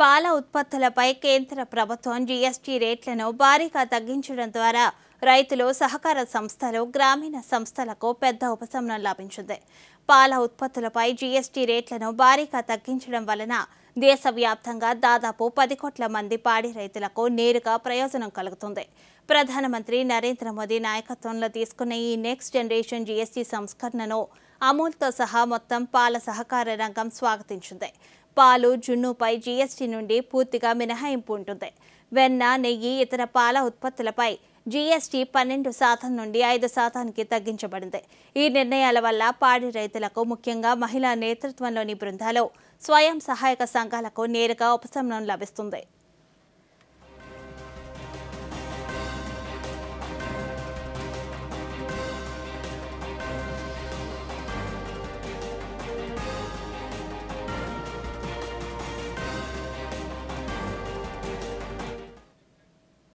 పాల ఉత్పత్తులపై కేంద్ర ప్రభుత్వం జీఎస్టీ రేట్లను భారీగా తగ్గించడం ద్వారా రైతులు, సహకార సంస్థలు, గ్రామీణ సంస్థలకు పెద్ద ఉపశమనం లభించింది. పాల ఉత్పత్తులపై జీఎస్టీ రేట్లను భారీగా తగ్గించడం వలన దేశవ్యాప్తంగా దాదాపు 10 కోట్ల మంది పాడి రైతులకు నేరుగా ప్రయోజనం కలుగుతుంది. ప్రధానమంత్రి నరేంద్ర మోదీ నాయకత్వంలో తీసుకున్న ఈ నెక్స్ట్ జనరేషన్ జీఎస్టీ సంస్కరణను అమూల్తో సహా మొత్తం పాల సహకార రంగం స్వాగతించింది. పాలు, జున్నుపై జీఎస్టీ నుండి పూర్తిగా మినహాయింపు ఉంటుంది. వెన్న, నెయ్యి, ఇతర పాల ఉత్పత్తులపై జీఎస్టీ 12% నుండి 5%కి తగ్గించబడింది. ఈ నిర్ణయాల వల్ల పాడి రైతులకు, ముఖ్యంగా మహిళా నేతృత్వంలోని బృందాలు, స్వయం సహాయక సంఘాలకు నేరుగా ఉపశమనం లభిస్తుంది.